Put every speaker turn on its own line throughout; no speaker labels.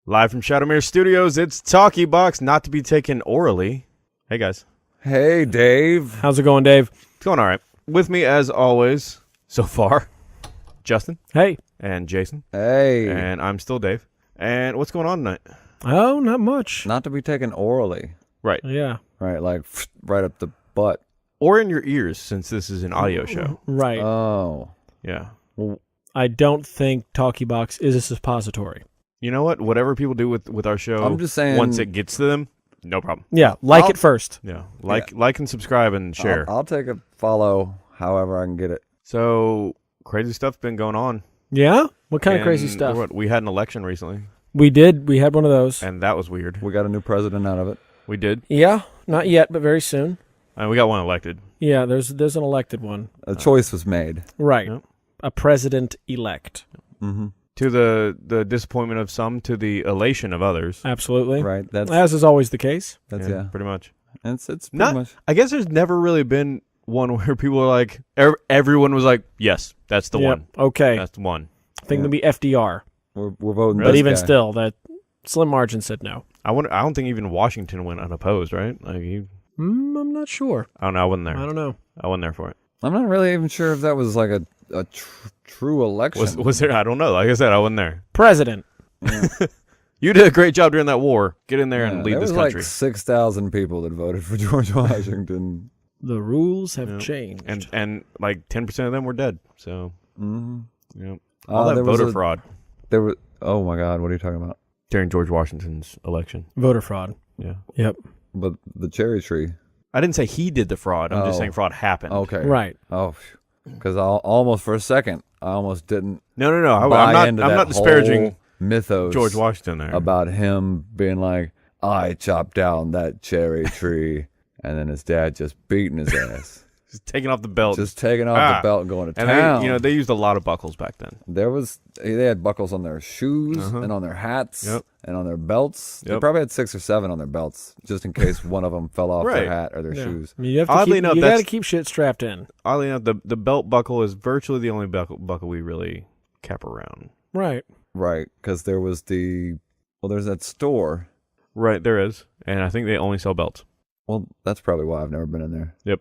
Live from Shadowmere Studios, it's TalkyBox, not to be taken orally. Hey, guys.
Hey, Dave.
How's it going, Dave?
It's going all right. With me, as always, so far, Justin.
Hey.
And Jason.
Hey.
And I'm still Dave. And what's going on tonight?
Oh, not much.
Not to be taken orally.
Right.
Yeah.
Right, like right up the butt.
Or in your ears, since this is an audio show.
Right.
Oh.
Yeah.
Well,
I don't think TalkyBox is a suppository.
You know what? Whatever people do with our show,
I'm just saying,
once it gets to them, no problem.
Yeah, it first.
Yeah. Like and subscribe and share.
I'll take a follow however I can get it.
So, crazy stuff's been going on.
Yeah? What kind of
And
crazy stuff?
We had an election recently.
We did. We had one of those.
And that was weird.
We got a new president out of it.
We did.
Yeah, not yet, but very soon.
And we got one elected.
Yeah, there's an elected one.
A choice was made.
Right.
Yep.
A president-elect.
Mm-hmm.
To the disappointment of some, to the elation of others.
Absolutely.
Right.
As is always the case.
That's
Yeah, pretty much.
It's pretty
Not,
much.
I guess there's never really been one where people are like, everyone was like, yes, that's the one.
Okay.
That's the one.
I think it'll be FDR.
We're voting.
Really?
But even
guy.
still, that slim margin said no.
I don't think even Washington went unopposed, right? Like
I'm not sure.
I don't know. I wasn't there.
I don't know.
I wasn't there for it.
I'm not really even sure if that was like a true election.
Was there? I don't know. Like I said, I wasn't there.
President.
Yeah.
You did a great job during that war. Get in there and lead
there
this
was
country.
like 6,000 people that voted for George Washington.
The rules have
Yeah.
changed.
And like 10% of them were dead. So,
Mm-hmm.
all that
there was
voter fraud
There was. Oh my God! What are you talking about?
during George Washington's election.
Voter fraud.
Yeah.
Yep.
But the cherry tree.
I didn't say he did the fraud. I'm just
Oh.
saying fraud happened.
Okay.
Right.
Oh, because almost for a second, I almost didn't.
No.
buy
I'm
into
not
that
disparaging
whole mythos
George Washington there.
about him being like, I chopped down that cherry tree, and then his dad just beating his ass,
Just taking off the belt.
just taking off the belt and going to
and
town.
they used a lot of buckles back then.
They had buckles on their shoes and on their hats
Yep.
and on their belts. They
Yep.
probably had 6 or 7 on their belts, just in case one of them fell off
Right.
their hat or their
Yeah.
shoes.
I mean, you have to
Oddly
keep,
enough,
you
that's-
got to keep shit strapped in.
Oddly enough, the belt buckle is virtually the only buckle we really kept around.
Right.
Right, because there was there's that store.
Right, there is. And I think they only sell belts.
Well, that's probably why I've never been in there.
Yep.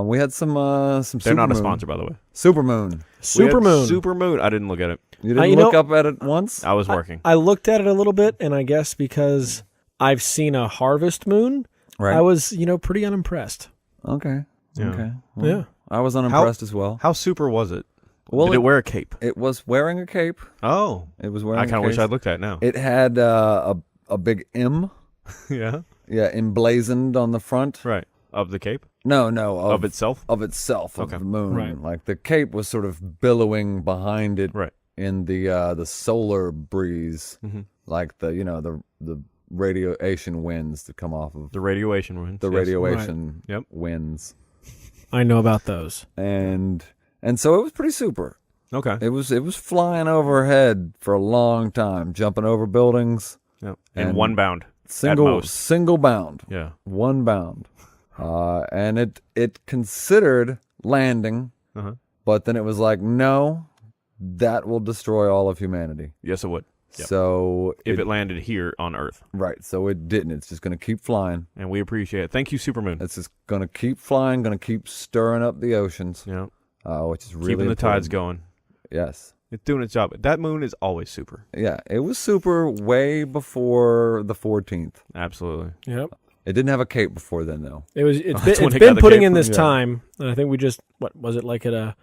We had some
They're not a
Supermoon.
sponsor, by the way.
Supermoon.
Supermoon.
Supermoon. I didn't look at it.
You didn't
you
look
know-
up at it once?
I was working.
I looked at it a little bit, and I guess because I've seen a harvest moon,
Right.
I was, pretty unimpressed.
Okay.
Yeah.
Okay. Well,
Yeah.
I was unimpressed as well.
How super was it?
Well,
Did it wear a cape?
It was wearing a cape.
Oh.
It was wearing
I kind of
a
wish
cape.
I'd looked at it now.
It had a big M.
Yeah.
Yeah, emblazoned on the front.
Right. Of the cape?
No,
Of itself?
Of itself,
Okay.
of the moon.
Right.
Like the cape was sort of billowing behind it
Right.
in the solar breeze,
Mhm.
like the radiation winds that come off of
The radiation winds.
the
yes.
radiation
Yep.
winds,
I know about those.
and so it was pretty super.
Okay.
It was flying overhead for a long time, jumping over buildings,
Yep. In
and
one bound.
single
most.
bound,
Yeah.
one bound, and it considered landing,
Uh-huh.
but then it was like, no, that will destroy all of humanity.
Yes, it would. Yep.
So
If it landed here on Earth.
right, so it didn't. It's just going to keep flying.
And we appreciate it. Thank you, Supermoon.
It's just going to keep flying, going to keep stirring up the oceans,
Yeah.
which is really
Keeping the tides
important.
going.
Yes.
It's doing its job. That moon is always super.
Yeah, it was super way before the 14th.
Absolutely.
Yep.
It didn't have a cape before then, though.
It's
That's when
it's
it got
been
the
putting
cape
in this
from- yeah.
time, and I think we just what was it like at a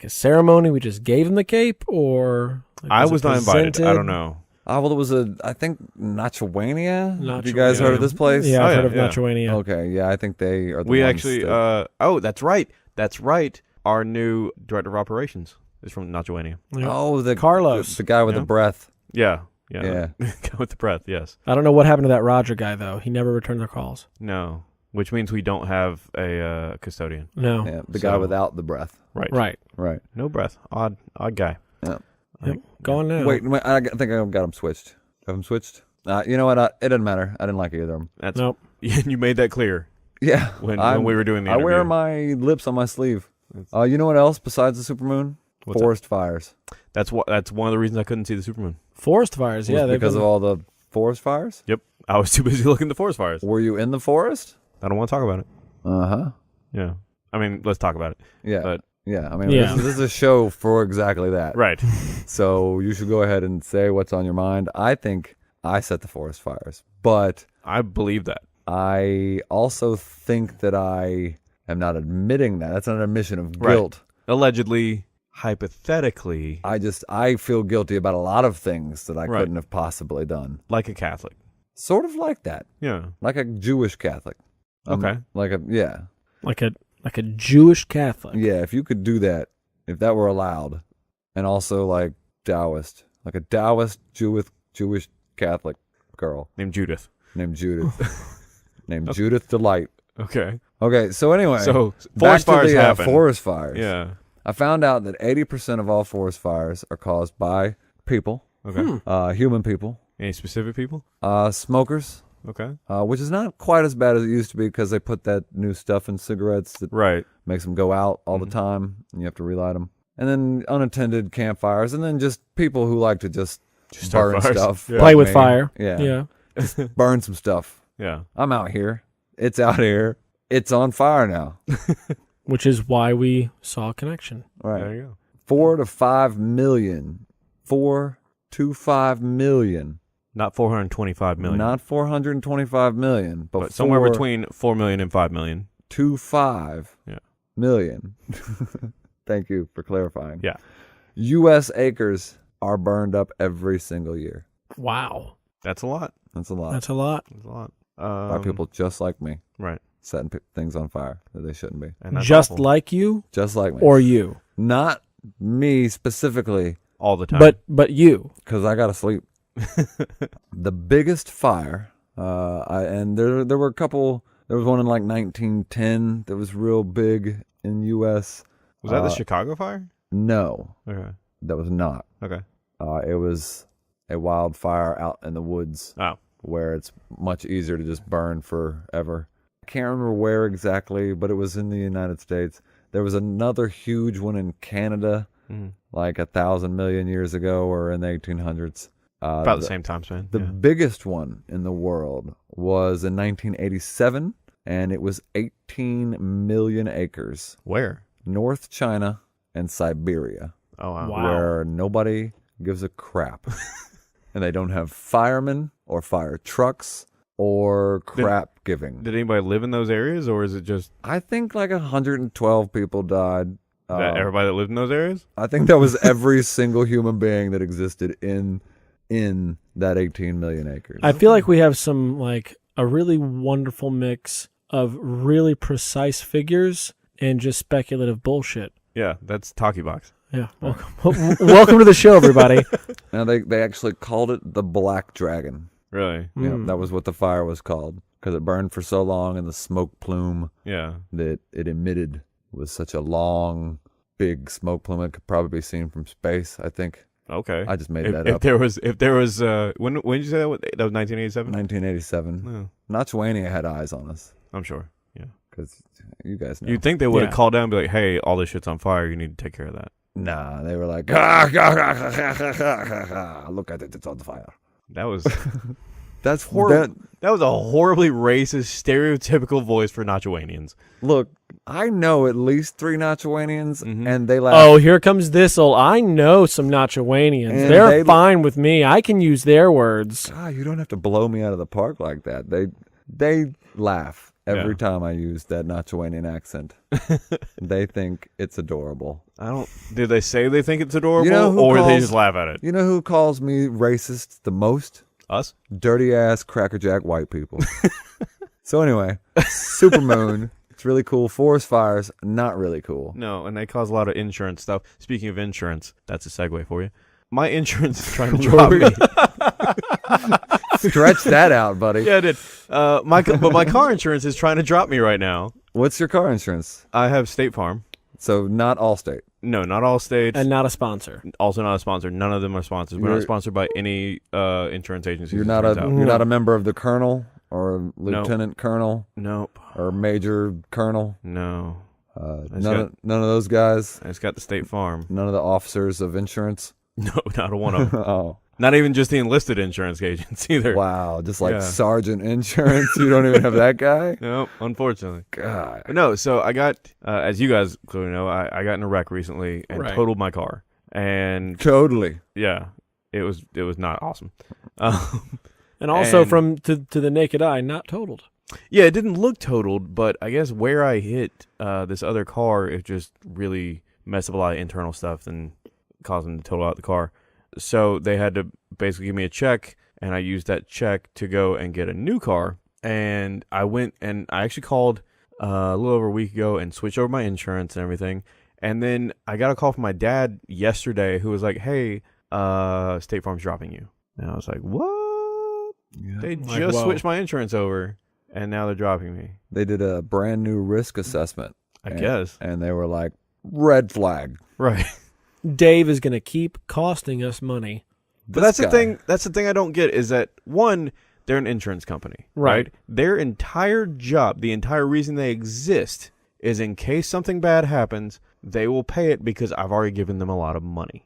ceremony? We just gave him the cape, or like,
I
it
was not invited. I
presented?
don't know.
Well, it was I think Nachowania. Have you
Nachowania.
guys heard of this place?
Yeah, I've
Oh,
heard of
yeah.
Nachowania.
Okay, yeah, I think they are the
We
ones
actually,
that-
that's right. That's right. Our new director of operations is from Nachowania.
Yep.
oh, the
Carlos.
the guy with
Yeah.
the breath.
Yeah.
Yeah.
Go with the breath, yes.
I don't know what happened to that Roger guy though. He never returned their calls.
No. Which means we don't have a custodian.
No.
Yeah, the guy
So-
without the breath.
Right.
Right.
Right.
No breath. Odd guy.
Yeah.
Yep. Gone now.
Wait, I think I got him switched. Have him switched? You know what? It doesn't matter. I didn't like either of them.
That's
Nope.
You made that clear
Yeah.
when we were doing the
I
interview.
wear my lips on my sleeve. You know what else besides the supermoon?
What's
Forest fires.
That's one of the reasons I couldn't see the supermoon.
Forest fires.
Was
Yeah, they've
because
been,
of all the forest fires?
Yep. I was too busy looking at the forest fires.
Were you in the forest?
I don't want to talk about it.
Uh-huh.
Yeah. I mean, let's talk about it.
Yeah.
But
Yeah, I mean,
Yeah.
This is a show for exactly that.
right.
So you should go ahead and say what's on your mind. I think I set the forest fires, but
I believe that.
I also think that I am not admitting that. That's not an admission of
Right.
guilt.
Allegedly, hypothetically,
I feel guilty about a lot of things that I
Right.
couldn't have possibly done.
like a Catholic.
Sort of like that.
Yeah.
Like a Jewish Catholic.
Okay.
Like a Jewish Catholic.
Yeah, if you could do that, if that were allowed. And also like Taoist. Like a Taoist Jewish Catholic girl
Named Judith.
named Judith. Named Judith Delight.
Okay.
Okay, so anyway.
So,
back
forest fires
to the
happen.
forest fires.
Yeah.
I found out that 80% of all forest fires are caused by people,
Okay.
human people,
Any specific people?
smokers,
Okay.
which is not quite as bad as it used to be because they put that new stuff in cigarettes that
Right.
makes them go out all the time, and you have to relight them. And then unattended campfires, and then just people who like to just
start
burn
fires.
stuff.
Yeah.
Play
like
with
me.
fire.
Yeah.
Yeah.
Burn some stuff.
Yeah.
I'm out here. It's out here. It's on fire now.
Which is why we saw a connection.
Right.
There you go.
4 to 5 million. 4 to 5 million.
Not 425 million.
Not 425 million,
but somewhere
4
between 4 million and 5 million.
to 5
Yeah.
million. Thank you for clarifying.
Yeah.
U.S. acres are burned up every single year.
Wow.
That's a lot.
That's a lot.
That's a lot.
That's a lot.
By people just like me,
Right.
setting things on fire that they shouldn't be.
And that's
Just
awful.
like you
Just like me.
or you.
Not me specifically,
all the time.
But you.
because I got to sleep. The biggest fire, and there were a couple. There was one in like 1910 that was real big in U.S.
Was that the Chicago fire?
No,
Okay.
that was not.
Okay.
It was a wildfire out in the woods
Oh.
where it's much easier to just burn forever. I can't remember where exactly, but it was in the United States. There was another huge one in Canada, like 1,000 million years ago or in the 1800s.
About the same time span.
The
yeah.
biggest one in the world was in 1987, and it was 18 million acres.
Where?
North China and Siberia,
Oh, wow.
Wow.
where nobody gives a crap. And they don't have firemen or fire trucks or crap giving.
Did anybody live in those areas, or is it just
I think like 112 people died.
that everybody that lived in those areas?
I think that was every single human being that existed in that 18 million acres.
I feel like we have some like a really wonderful mix of really precise figures and just speculative bullshit.
Yeah, that's TalkyBox.
Yeah. Welcome to the show, everybody.
Now they actually called it the Black Dragon.
Really?
Yeah, that was what the fire was called because it burned for so long, and the smoke plume
Yeah.
that it emitted was such a long, big smoke plume. It could probably be seen from space. I think
Okay.
I just made
if,
that
if
up.
there was when did you say that? That was 1987.
1987.
No,
Nachuania had eyes on us
I'm sure. Yeah.
because you guys know.
You'd think they would have
Yeah.
called down and be like, "Hey, all this shit's on fire. You need to take care of that."
Nah, they were like, look at it, it's on fire.
That was
That's
horrible. That was a horribly racist, stereotypical voice for Nachuanians.
Look, I know at least 3 Nachuanians,
Mhm.
and they laugh.
Oh, here comes this old. I know some Nachuanians.
And
They're
they-
fine with me. I can use their words.
God, you don't have to blow me out of the park like that. They laugh every time I use that Nachuanian accent. They think it's adorable.
Did they say they think it's adorable,
You know who
or they
calls-
just laugh at it?
You know who calls me racist the most?
Us?
Dirty ass crackerjack white people. So anyway, supermoon. It's really cool. Forest fires, not really cool.
No, and they cause a lot of insurance stuff. Speaking of insurance, that's a segue for you. My insurance is trying to drop me.
Stretch that out, buddy.
Yeah, I did. But my car insurance is trying to drop me right now.
What's your car insurance?
I have State Farm.
So not Allstate.
No, not all states.
And not a sponsor.
Also not a sponsor. None of them are sponsors. We're
You're-
not sponsored by any insurance agencies.
You're
it
not
turns
a
out.
you're not a member of the Colonel or Lieutenant Colonel
Nope.
or Major Colonel.
No.
None of those guys.
I just got the State Farm.
None of the officers of insurance.
No, not a one of them.
Oh,
Not even just the enlisted insurance agents either.
Wow, just like
Yeah.
Sergeant Insurance. You don't even have that guy?
No, unfortunately.
God.
But no, so I got, as you guys clearly know, I got in a wreck recently and
Right.
totaled my car. And
Totally.
yeah, it was not awesome.
And also
And-
to the naked eye, not totaled.
Yeah, it didn't look totaled, but I guess where I hit this other car, it just really messed up a lot of internal stuff and caused them to total out the car. So they had to basically give me a check, and I used that check to go and get a new car. And I went and I actually called a little over a week ago and switched over my insurance and everything. And then I got a call from my dad yesterday who was like, hey, State Farm's dropping you. And I was like, what?
Yeah.
They
Like,
just
whoa.
switched my insurance over, and now they're dropping me.
They did a brand new risk assessment.
I
and,
guess.
And they were like, red flag.
Right.
Dave is going to keep costing us money.
But that's
This
the
guy.
thing. That's the thing I don't get is that, one, they're an insurance company,
Right.
right? Their entire job, the entire reason they exist, is in case something bad happens, they will pay it because I've already given them a lot of money.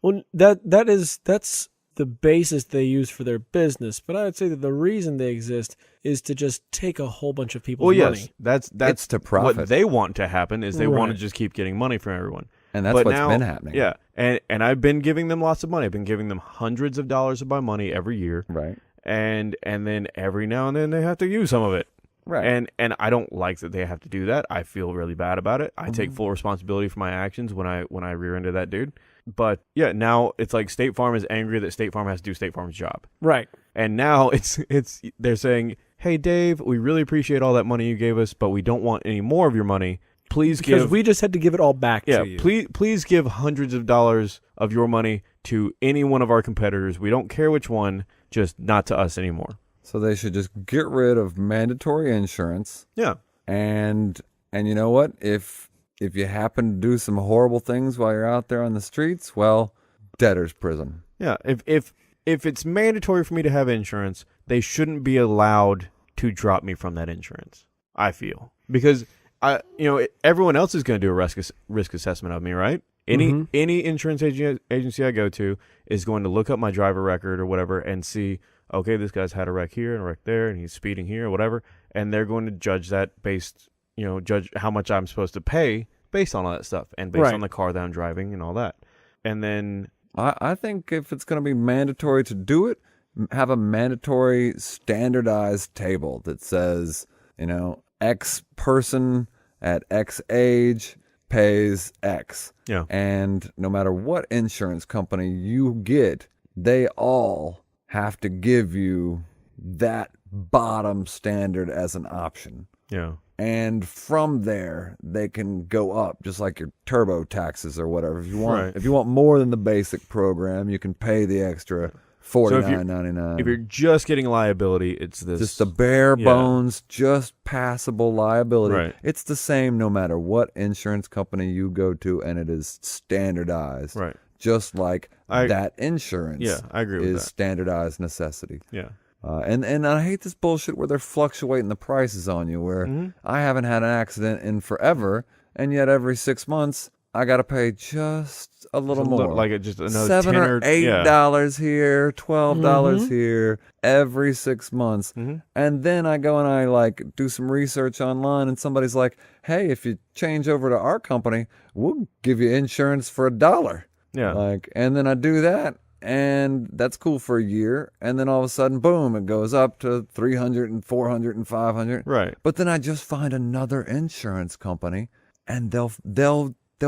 Well, that's the basis they use for their business. But I would say that the reason they exist is to just take a whole bunch of people's
Well,
money.
yes, that's
It's to profit.
what they want to happen is they want to
Right.
just keep getting money from everyone.
And that's
But
what's
now-
been happening.
Yeah, and I've been giving them lots of money. I've been giving them hundreds of dollars of my money every year,
Right.
and then every now and then they have to use some of it.
Right.
And I don't like that they have to do that. I feel really bad about it. I take full responsibility for my actions when I rear-ended that dude. But yeah, now it's like State Farm is angry that State Farm has to do State Farm's job.
Right.
And now it's they're saying, "Hey Dave, we really appreciate all that money you gave us, but we don't want any more of your money. Please
Because
give
we just had to give it all back to you.
please give hundreds of dollars of your money to any one of our competitors. We don't care which one, just not to us anymore."
So they should just get rid of mandatory insurance.
Yeah.
And you know what? If you happen to do some horrible things while you're out there on the streets, well, debtor's prison.
Yeah, if it's mandatory for me to have insurance, they shouldn't be allowed to drop me from that insurance. I feel because everyone else is going to do a risk assessment of me, right? Any insurance agency I go to is going to look up my driver record or whatever and see, okay, this guy's had a wreck here and a wreck there, and he's speeding here or whatever, and they're going to judge that judge how much I'm supposed to pay based on all that stuff and based
Right.
on the car that I'm driving and all that, and then.
I think if it's going to be mandatory to do it, have a mandatory standardized table that says, X person at X age pays X.
Yeah.
And no matter what insurance company you get, they all have to give you that bottom standard as an option.
Yeah.
And from there, they can go up, just like your turbo taxes or whatever. If you want more than the basic program, you can pay the extra $49.99.
If you're just getting liability, it's this.
Just the bare bones, just passable liability.
Right.
It's the same no matter what insurance company you go to, and it is standardized.
Right.
Just like that insurance
Yeah, I agree with
is
that.
standardized necessity.
Yeah.
And I hate this bullshit where they're fluctuating the prices on you, where I haven't had an accident in forever, and yet every 6 months I got to pay just a little more.
Like it just another
$7
$10
or $8 here, $12 here every 6 months. And then I go and I do some research online, and somebody's like, hey, if you change over to our company, we'll give you insurance for $1.
Yeah.
And then I do that, and that's cool for a year, and then all of a sudden, boom, it goes up to $300 and $400 and $500.
Right.
But then I just find another insurance company, and they'll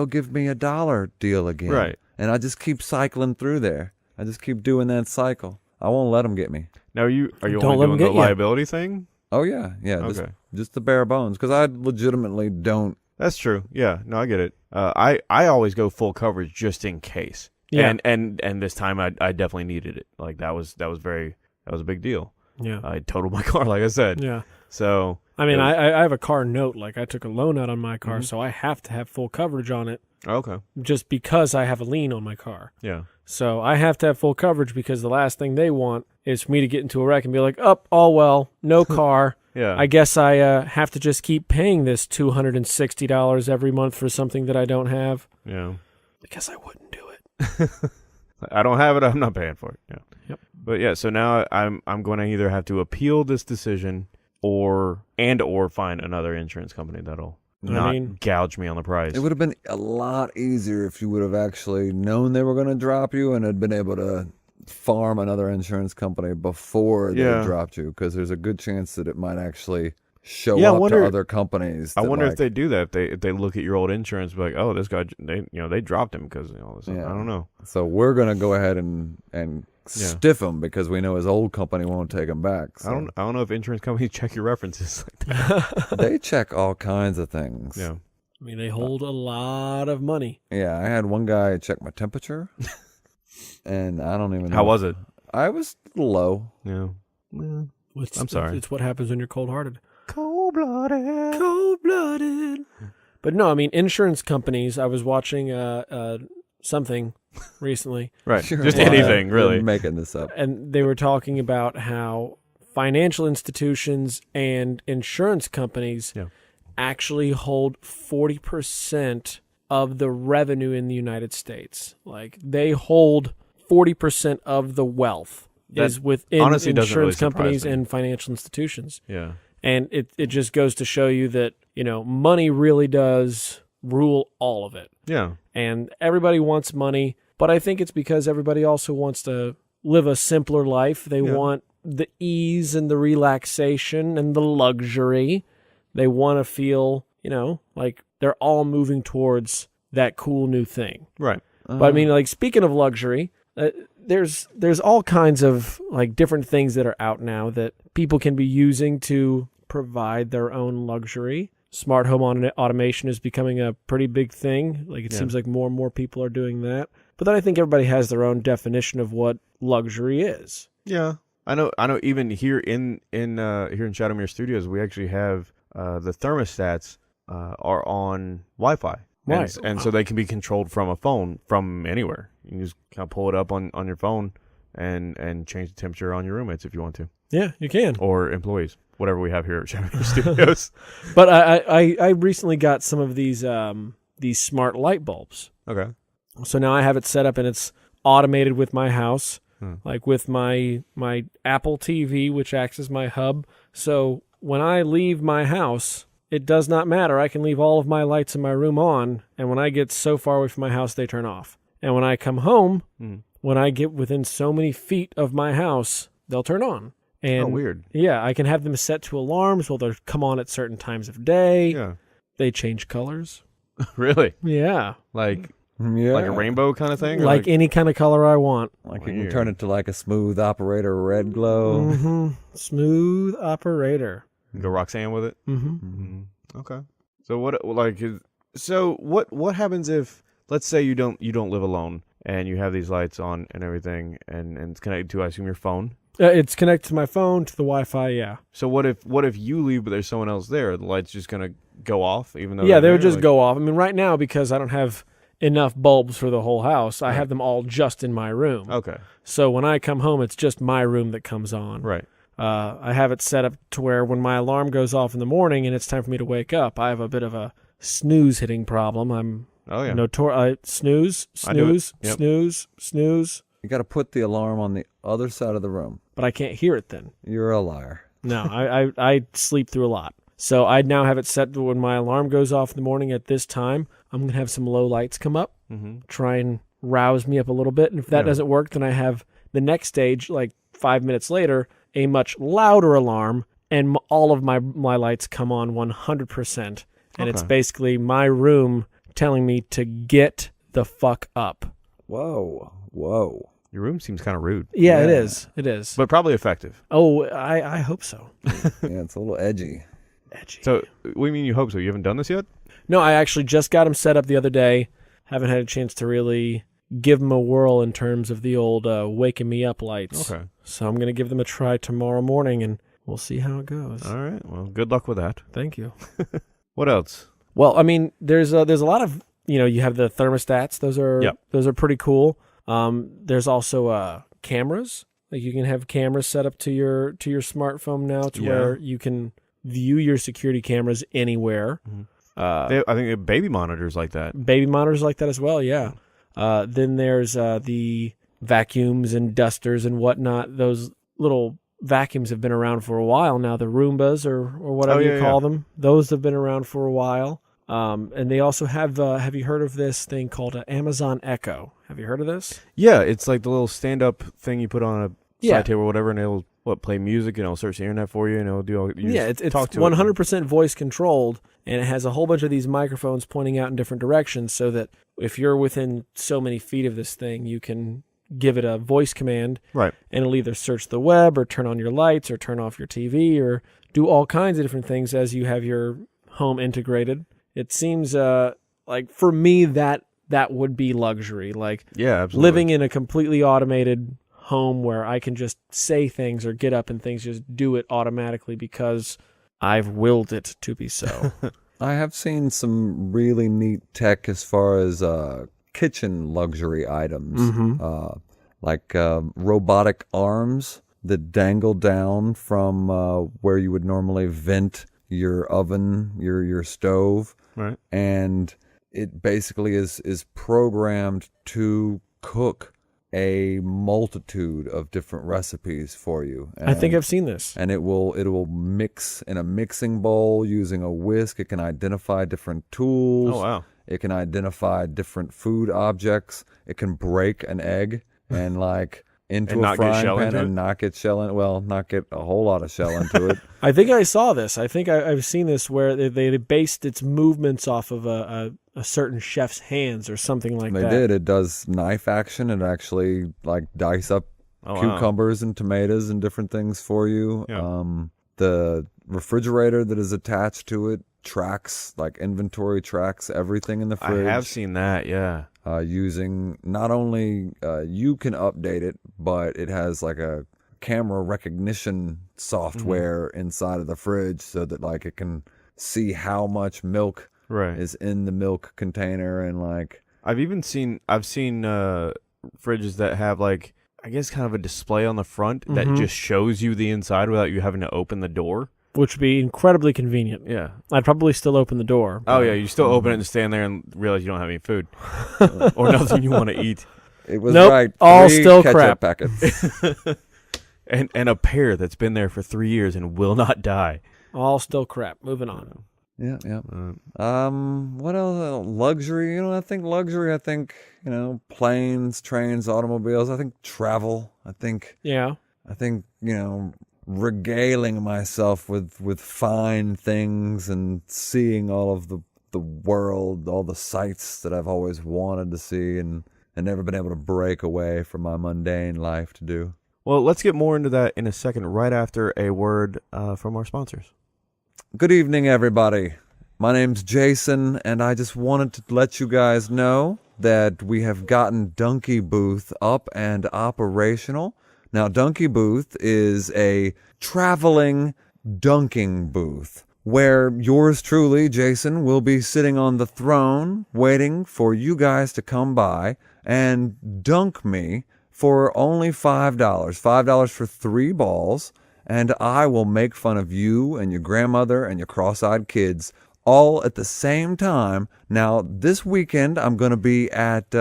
give me $1 deal again.
Right.
And I just keep cycling through there. I just keep doing that cycle. I won't let them get me.
Now, are you
Don't
only
let 'em
doing
get
the
you.
liability thing?
Oh yeah,
Okay.
just the bare bones, because I legitimately don't.
That's true. Yeah. No, I get it. I always go full coverage just in case.
Yeah.
And this time I definitely needed it. Like that was a big deal.
Yeah.
I totaled my car, like I said.
Yeah.
So.
I mean,
it was-
I have a car note. Like, I took a loan out on my car, so I have to have full coverage on it
Okay.
just because I have a lien on my car.
Yeah.
So I have to have full coverage because the last thing they want is for me to get into a wreck and be like, all well, no car.
Yeah.
I guess I have to just keep paying this $260 every month for something that I don't have
Yeah.
because I wouldn't do it.
I don't have it. I'm not paying for it. Yeah.
Yep.
But yeah, so now I'm going to either have to appeal this decision or find another insurance company that'll not gouge me on the price.
It would have been a lot easier if you would have actually known they were going to drop you and had been able to farm another insurance company before they dropped you, because there's a good chance that it might actually show up to other companies.
I wonder if they do that. If they look at your old insurance, be like, oh, this guy, they dropped him because all this. I don't know.
So we're gonna go ahead and stiff him because we know his old company won't take him back. So.
I don't know if insurance companies check your references like that.
They check all kinds of things.
Yeah.
I mean, they hold a lot of money.
Yeah, I had one guy check my temperature, and I don't even know.
How was it?
I was low.
Yeah. I'm sorry.
It's what happens when you're cold-hearted.
Cold-blooded.
Cold-blooded. But no, I mean, insurance companies, I was watching something recently.
Right. Sure. Just anything, really.
You're making this up.
And they were talking about how financial institutions and insurance companies actually hold 40% of the revenue in the United States. Like, they hold 40% of the wealth is within insurance companies and financial institutions.
Yeah.
And it just goes to show you that, money really does rule all of it.
Yeah.
And everybody wants money, but I think it's because everybody also wants to live a simpler life. They want the ease and the relaxation and the luxury. They want to feel, like they're all moving towards that cool new thing.
Right.
But I mean, like, speaking of luxury, there's all kinds of like different things that are out now that people can be using to provide their own luxury. Smart home automation is becoming a pretty big thing. Like, it seems like more and more people are doing that. But then I think everybody has their own definition of what luxury is.
Yeah. I know even here in Shadowmere Studios, we actually have the thermostats are on Wi-Fi.
Right.
And so they can be controlled from a phone from anywhere. You can just kind of pull it up on your phone and change the temperature on your roommates if you want to.
Yeah, you can.
Or employees, whatever we have here at Shadowmere Studios.
But I recently got some of these smart light bulbs.
Okay.
So now I have it set up and it's automated with my house, like with my Apple TV, which acts as my hub. So when I leave my house, it does not matter. I can leave all of my lights in my room on, and when I get so far away from my house, they turn off. And when I come home, when I get within so many feet of my house, they'll turn on. And
weird.
Yeah, I can have them set to alarms. Well, they'll come on at certain times of day.
Yeah.
They change colors.
Really?
Yeah.
Like a rainbow kind of thing?
Like any kind of color I want.
Like you can turn it to like a smooth operator red glow.
Mm-hmm. Smooth operator.
Go Roxanne with it?
Mm-hmm.
Mm-hmm. Okay. So what happens if, let's say you don't live alone and you have these lights on and everything and it's connected to, I assume, your phone?
It's connected to my phone, to the Wi-Fi, yeah.
So what if you leave but there's someone else there? The light's just going to go off even though
they would just go off. I mean, right now, because I don't have enough bulbs for the whole house, I have them all just in my room.
Okay.
So when I come home, it's just my room that comes on.
Right.
I have it set up to where when my alarm goes off in the morning and it's time for me to wake up, I have a bit of a snooze hitting problem. I'm snooze.
You got to put the alarm on the other side of the room.
But I can't hear it then.
You're a liar.
No, I sleep through a lot. So I now have it set to when my alarm goes off in the morning at this time, I'm going to have some low lights come up, try and rouse me up a little bit. And if that doesn't work, then I have the next stage, like 5 minutes later, a much louder alarm, and all of my lights come on 100%. And it's basically my room telling me to get the fuck up.
Whoa.
Your room seems kind of rude.
Yeah, it is. It is.
But probably effective.
Oh, I hope so.
Yeah, it's a little edgy.
So, what do you mean you hope so? You haven't done this yet?
No, I actually just got them set up the other day. Haven't had a chance to really give them a whirl in terms of the old waking me up lights.
Okay.
So I'm going to give them a try tomorrow morning, and we'll see how it goes.
All right. Well, good luck with that.
Thank you.
What else?
Well, I mean, there's a lot of, you have the thermostats. Those are pretty cool. There's also cameras. Like, you can have cameras set up to your smartphone now to where you can view your security cameras anywhere.
Mm-hmm. I think they have baby monitors like that.
Baby monitors like that as well, yeah. Then there's the vacuums and dusters and whatnot. Those little vacuums have been around for a while now. The Roombas or whatever you call them. Those have been around for a while. And they also have you heard of this thing called an Amazon Echo? Have you heard of this?
Yeah, it's like the little stand-up thing you put on a side table or whatever, and it'll play music, and it'll search the internet for you, and it'll do all.
It's 100% voice controlled, and it has a whole bunch of these microphones pointing out in different directions, so that if you're within so many feet of this thing, you can give it a voice command,
right? And
it'll either search the web, or turn on your lights, or turn off your TV, or do all kinds of different things as you have your home integrated. It seems like for me that would be luxury. Like
absolutely.
Living in a completely automated home where I can just say things or get up and things just do it automatically because I've willed it to be so.
I have seen some really neat tech as far as kitchen luxury items, like robotic arms that dangle down from where you would normally vent your oven, your stove.
Right.
And it basically is programmed to cook a multitude of different recipes for you. And,
I think I've seen this.
And it will mix in a mixing bowl using a whisk. It can identify different tools.
Oh, wow.
It can identify different food objects. It can break an egg and into a frying pan and not get shell in. Well, not get a whole lot of shell into it.
I think I saw this. I think I've seen this where they based its movements off of a certain chef's hands or something like that.
They did. It does knife action. It actually dice up cucumbers and tomatoes and different things for you.
Yeah.
The refrigerator that is attached to it tracks, inventory tracks everything in the fridge.
I have seen that, yeah.
Using not only you can update it, but it has a camera recognition software inside of the fridge so that it can see how much milk is in the milk container. And
I've seen fridges that have I guess kind of a display on the front that just shows you the inside without you having to open the door.
Which would be incredibly convenient.
Yeah.
I'd probably still open the door.
Oh, yeah. You still open it and stand there and realize you don't have any food or nothing you want to eat.
It was
right. All still
ketchup
crap.
Packets.
and a pear that's been there for 3 years and will not die.
All still crap. Moving on.
Yeah. What else? Luxury. I think luxury. I think, planes, trains, automobiles. I think travel. I think, regaling myself with fine things and seeing all of the world, all the sights that I've always wanted to see and never been able to break away from my mundane life to do.
Well, let's get more into that in a second, right after a word from our sponsors.
Good evening, everybody. My name's Jason, and I just wanted to let you guys know that we have gotten Donkey Booth up and operational. Now, Donkey Booth is a traveling dunking booth where yours truly, Jason, will be sitting on the throne waiting for you guys to come by and dunk me for only $5. $5 for 3 balls, and I will make fun of you and your grandmother and your cross-eyed kids all at the same time. Now, this weekend, I'm going to be at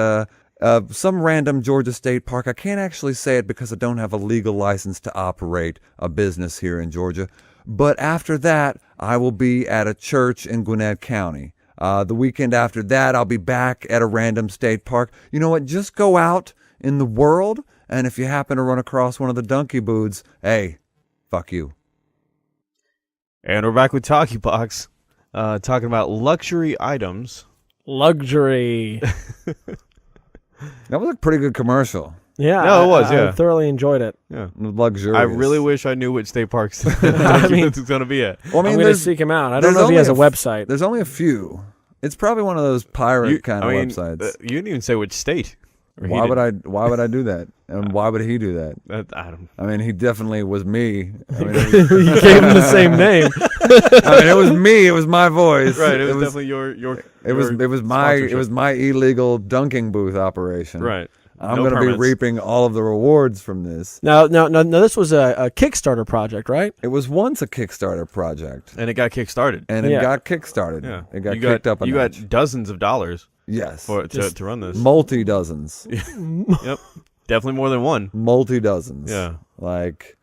some random Georgia State Park. I can't actually say it because I don't have a legal license to operate a business here in Georgia. But after that, I will be at a church in Gwinnett County. The weekend after that, I'll be back at a random state park. You know what? Just go out in the world, and if you happen to run across one of the donkey booths, hey, fuck you.
And we're back with TalkyBox, talking about luxury items.
Luxury.
That was a pretty good commercial.
Yeah,
no, it was. I
thoroughly enjoyed it.
Yeah,
luxurious.
I really wish I knew which state parks it's going to be at.
Well, I'm going to seek him out. I don't know if he has a website.
There's only a few. It's probably one of those pirate kind of websites.
You didn't even say which state.
Why would I do that? And why would he do that? I mean, he definitely was me. I mean,
you gave him the same name.
I mean, it was me. It was my voice.
Right. It was definitely your.
It was my illegal dunking booth operation.
Right.
I'm going to be reaping all of the rewards from this.
Now, this was a Kickstarter project, right?
It was once a Kickstarter project,
and it got kickstarted.
It got kickstarted.
Yeah.
It got kicked up.
You got dozens of dollars.
Yes.
To run this.
Multi-dozens.
Yep. Definitely more than one.
Multi-dozens.
Yeah.
Like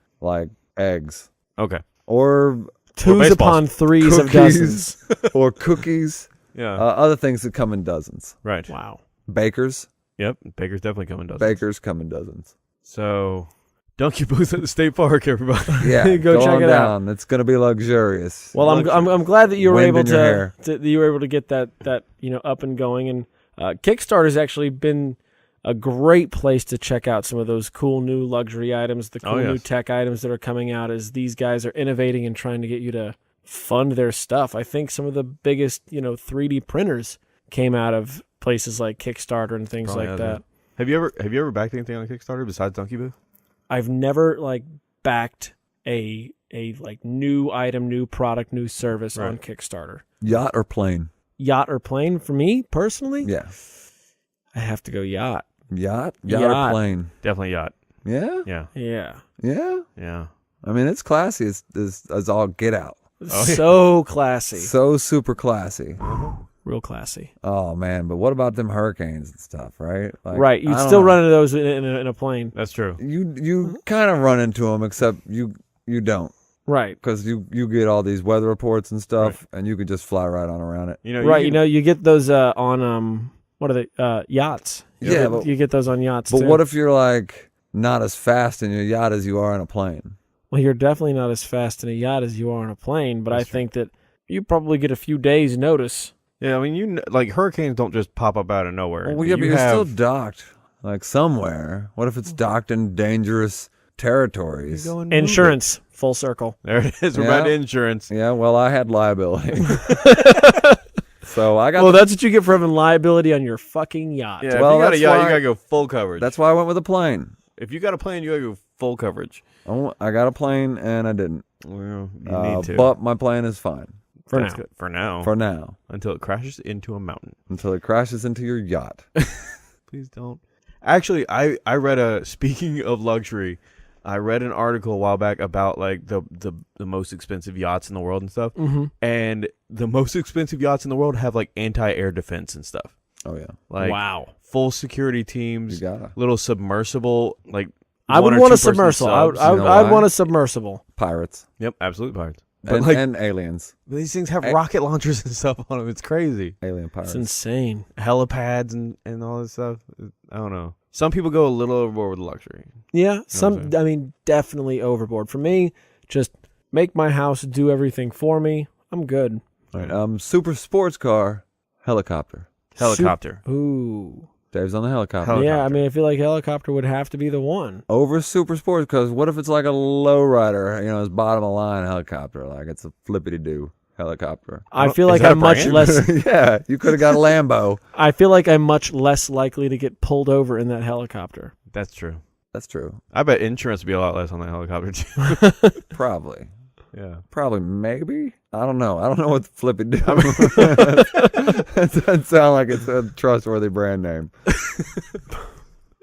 eggs.
Okay.
Or
Twos
baseballs.
upon threes of dozens.
or cookies.
Yeah.
Other things that come in dozens.
Right.
Wow.
Bakers.
Yep. Bakers definitely come in dozens.
Bakers come in dozens.
So, Donkey Booth at the state park, everybody.
Yeah,
Go check
on
it
down. It's going to be luxurious.
Well, I'm glad that you were
Wind
able
in your hair.
that you were able to get that up and going. And Kickstarter's actually been a great place to check out some of those cool new luxury items, the cool new tech items that are coming out as these guys are innovating and trying to get you to fund their stuff. I think some of the biggest 3D printers came out of places like Kickstarter and things
Probably
like
has
that.
Have you ever backed anything on Kickstarter besides Donkey Booth?
I've never backed a new item, new product, new service on Kickstarter.
Yacht or plane?
Yacht or plane for me personally?
Yeah.
I have to go yacht.
Yacht
Yacht.
or plane?
Definitely yacht.
Yeah.
Yeah.
Yeah.
Yeah.
Yeah.
I mean, it's classy as all get out.
So classy.
So super classy.
Real classy.
Oh man, but what about them hurricanes and stuff, right? Like,
Right. You'd
I don't
still
know.
run into those in a plane.
That's true.
You kind of run into them, except you don't,
Right.
because you get all these weather reports and stuff, and you could just fly right on around it.
Right. You get those on what are they? Yachts.
Yeah,
You get those on yachts
But
too.
what if you're like not as fast in your yacht as you are in a plane?
Well, you're definitely not as fast in a yacht as you are in a plane, but I think that you probably get a few days notice.
Yeah, I mean, hurricanes don't just pop up out of nowhere.
Well, yeah, but you're still docked, like somewhere. What if it's docked in dangerous territories?
Insurance, full circle.
There it is. We're
Yeah.
back to insurance.
Yeah, well, I had liability. So I got.
Well, that's what you get for having liability on your fucking yacht.
Yeah,
Well,
if you got a
that's
yacht,
why-
you gotta go full coverage.
That's why I went with a plane.
If you got a plane, you gotta go full coverage.
I got a plane and I didn't.
Well, you need to.
But my plane is fine
For
That's
now.
good. For now.
for now
Until it crashes into a mountain.
until it crashes into your yacht.
Please don't. Actually, I read speaking of luxury, I read an article a while back about like the most expensive yachts in the world and stuff.
Mm-hmm.
And the most expensive yachts in the world have like anti-air defense and stuff.
Oh yeah,
Like
Wow.
full security teams,
you gotta
little submersible, like
I would
one or
want a
two-person
submersible.
subs.
I'd
You know why?
want a submersible.
pirates
Yep, absolute pirates. But
and aliens,
these things have rocket launchers and stuff on them. It's crazy.
alien pirates.
It's insane.
Helipads and all this stuff. I don't know. Some people go a little overboard with luxury.
Yeah,
I'm saying?
definitely overboard. For me, just make my house do everything for me. I'm good.
All right, super sports car, helicopter.
Helicopter.
Ooh.
Dave's on the helicopter.
Yeah, I mean, I feel like helicopter would have to be the one.
Over super sports, because what if it's like a lowrider? It's bottom of the line helicopter, like it's a flippity do helicopter.
I feel
is
like
that a
I'm much
brand?
less.
Yeah, you could have got a Lambo.
I feel like I'm much less likely to get pulled over in that helicopter.
That's true.
That's true.
I bet insurance would be a lot less on that helicopter too.
Probably.
Yeah.
Probably, maybe. I don't know. I don't know what the flippy do. That doesn't sound like it's a trustworthy brand name.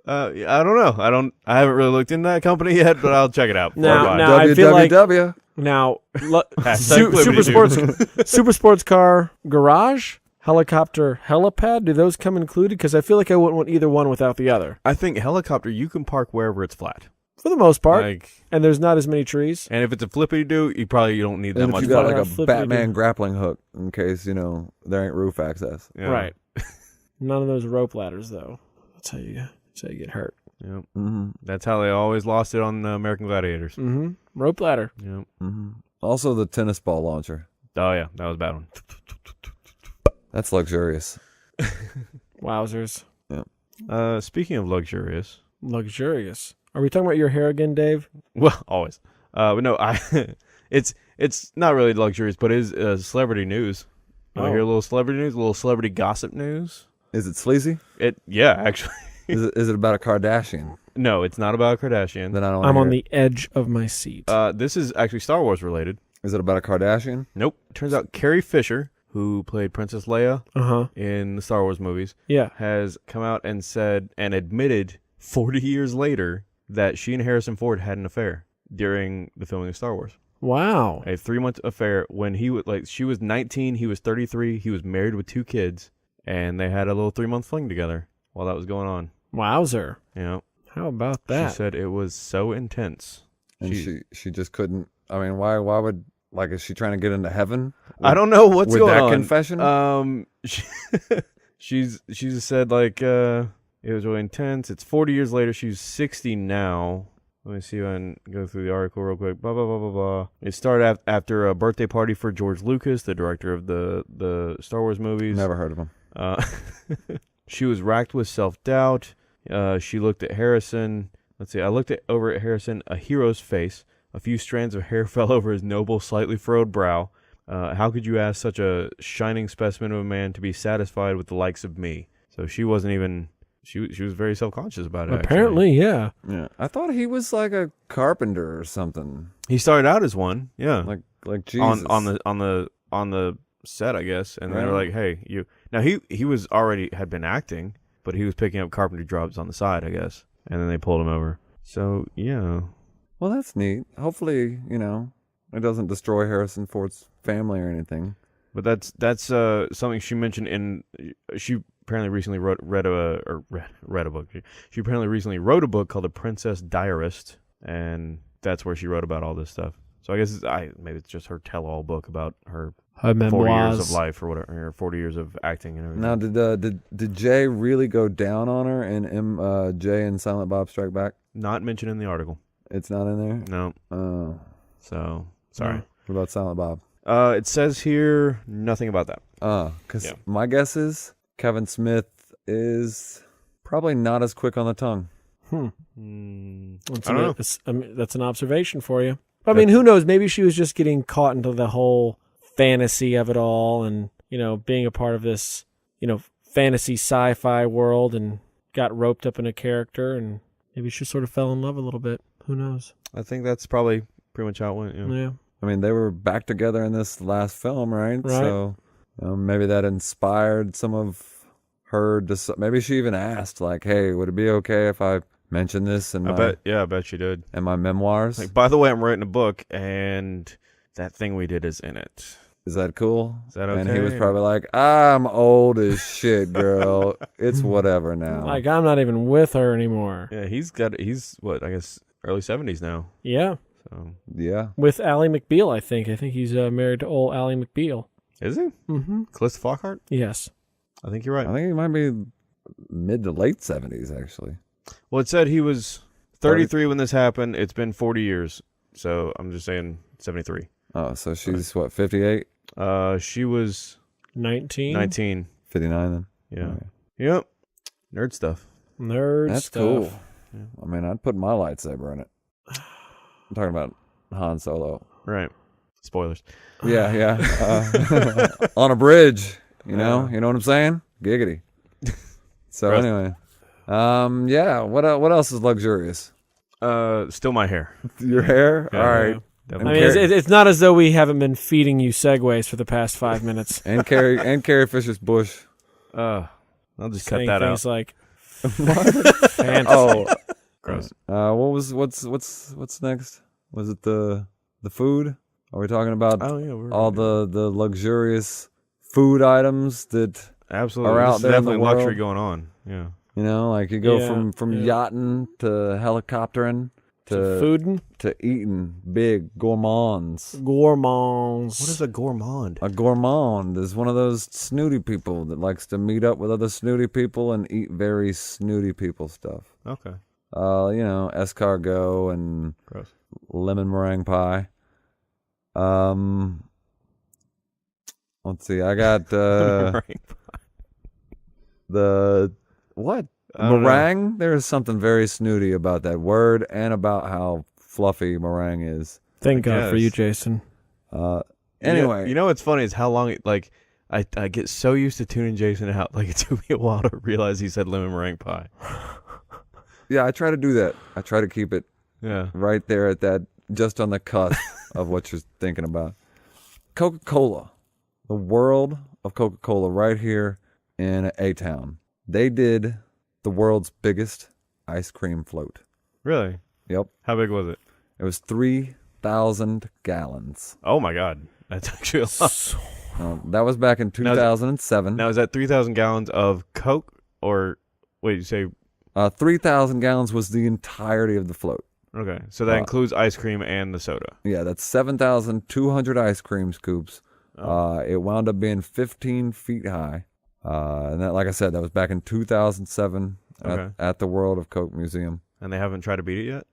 I don't know. I haven't really looked into that company yet, but I'll check it out.
Now, I feel like-
WWW.
Now,
Hashtag
super
flippity-doo.
sports, super sports car garage, helicopter, helipad. Do those come included? Because I feel like I wouldn't want either one without the other.
I think helicopter you can park wherever it's flat.
For the most part,
Like,
and there's not as many trees.
and if it's a flippity do, you probably don't need that
And if
much
you got
flat.
like a
Flippity-doo.
Batman grappling hook in case, there ain't roof access.
Yeah.
Right. None of those rope ladders, though. That's how you get hurt.
Yep.
Mm-hmm.
That's how they always lost it on the American Gladiators.
Mm-hmm. Rope ladder.
Yep.
Mm-hmm. Also, the tennis ball launcher.
Oh yeah, that was a bad one.
That's luxurious.
Wowzers.
Speaking of luxurious,
Luxurious. Are we talking about your hair again, Dave?
well, always. But no, it's not really luxurious, but it is celebrity news. You want to hear a little celebrity news, a little celebrity gossip news?
Is it sleazy?
Yeah, actually.
Is it about a Kardashian?
No, it's not about Kardashian.
Then I don't.
I'm
wanna
on
hear
the edge of my seat.
This is actually Star Wars related.
it. Is it about a Kardashian?
Nope. Turns out Carrie Fisher, who played Princess Leia
Uh-huh.
in the Star Wars movies,
Yeah.
has come out and said and admitted 40 years later that she and Harrison Ford had an affair during the filming of Star Wars.
Wow.
A 3-month affair when she was 19, he was 33, he was married with 2 kids, and they had a little 3-month fling together while that was going on.
Wowzer.
You know,
How about that?
She said it was so intense.
And she just couldn't. I mean, why would, like, is she trying to get into heaven?
I don't know what's
with
going
that
on.
confession?
She just said like it was really intense. It's 40 years later. She's 60 now. Let me see if I can go through the article real quick. Blah blah blah blah blah. It started after a birthday party for George Lucas, the director of the Star Wars movies.
Never heard of him.
She was racked with self-doubt. She looked at Harrison. Let's see. I looked over at Harrison, a hero's face. A few strands of hair fell over his noble, slightly furrowed brow. How could you ask such a shining specimen of a man to be satisfied with the likes of me? So she wasn't even. She was very self-conscious about it.
Apparently,
actually.
yeah.
I thought he was like a carpenter or something.
He started out as one, yeah.
Like Jesus.
On the set, I guess, and they were like, "Hey, you." Now he was already had been acting, but he was picking up carpentry jobs on the side, I guess, and then they pulled him over. So yeah.
Well, that's neat. Hopefully, it doesn't destroy Harrison Ford's family or anything.
But that's something she mentioned in. She apparently recently read a book. She apparently recently wrote a book called The Princess Diarist, and that's where she wrote about all this stuff. So I guess maybe it's just her tell-all book about her 40
memoirs
years of life or whatever, or 40 years of acting and everything.
Now, did Jay really go down on her in Jay and Silent Bob Strike Back?
Not mentioned in the article.
It's not in there?
No.
Oh.
So sorry.
What about Silent Bob?
It says here nothing about that.
Because my guess is Kevin Smith is probably not as quick on the tongue.
I don't know.
That's an observation for you. I mean, who knows? Maybe she was just getting caught into the whole fantasy of it all and, being a part of this, fantasy sci-fi world and got roped up in a character and maybe she sort of fell in love a little bit. Who knows?
I think that's probably pretty much how it went.
Yeah.
I mean, they were back together in this last film, right?
Right.
So maybe that inspired some of her. Maybe she even asked, like, "Hey, would it be okay if I mention this in
I bet she did.
in my memoirs?
Like, by the way, I'm writing a book, and that thing we did is in it.
Is that cool?
Is that okay?
And he was probably like, "I'm old as shit, girl. It's whatever now."
Like, I'm not even with her anymore.
Yeah, he's what, I guess early 70s now.
Yeah.
So
Yeah.
With Ally McBeal, I think. I think he's married to old Ally McBeal.
is he?
Mm-hmm.
Calista Flockhart?
Yes.
I think you're right.
I think he might be mid to late 70s, actually.
Well, it said he was 33 when this happened. It's been 40 years, so I'm just saying 73.
Oh, so she's what, 58?
She was
19.
19.
59 then?
Yeah.
Okay.
Yep. Nerd stuff.
Nerd
That's
stuff.
cool. Yeah. I mean, I'd put my lightsaber in it. I'm talking about Han Solo.
Right. Spoilers.
Yeah. On a bridge, you know what I'm saying? Giggity. So
Gross.
anyway, yeah. What else is luxurious?
Still my hair.
Your hair.
Yeah.
All right.
I mean, it's not as though we haven't been feeding you segues for the past 5 minutes.
And Carrie Fisher's bush.
I'll just cut
Saying
that
things
out.
like fantasy.
Gross. What's next? Was it the food? Are we talking about all the luxurious food items that
absolutely
are out
There's
there in the
definitely
world?
luxury going on. Yeah.
Like you go
Yeah,
from
yeah.
yachting to helicoptering to
Foodin'?
to eating big gourmands.
Gourmands.
What is a gourmand?
A gourmand is one of those snooty people that likes to meet up with other snooty people and eat very snooty people stuff.
Okay.
Escargot and
Gross.
lemon meringue pie. Let's see. I got the what?
I don't know.
Meringue? There's something very snooty about that word and about how fluffy meringue is.
Thank God for
guess.
you, Jason.
Anyway.
You know what's funny is how long I get so used to tuning Jason out. Like, it took me a while to realize he said lemon meringue pie.
Yeah, I try to do that. I try to keep it
Yeah.
right there at that, just on the cusp of what you're thinking about. Coca-Cola. The world of Coca-Cola right here in A-Town. They did the world's biggest ice cream float.
Really?
Yep.
How big was it?
It was 3,000 gallons.
Oh my God. That's actually a lot.
That was back in 2007.
Now, is that 3,000 gallons of Coke or wait, you say
3,000 gallons was the entirety of the float.
Okay, so that includes ice cream and the soda.
Yeah, that's 7,200 ice cream scoops. It wound up being 15 feet high. And that, like I said, that was back in 2007 at the World of Coke Museum.
And they haven't tried to beat it yet?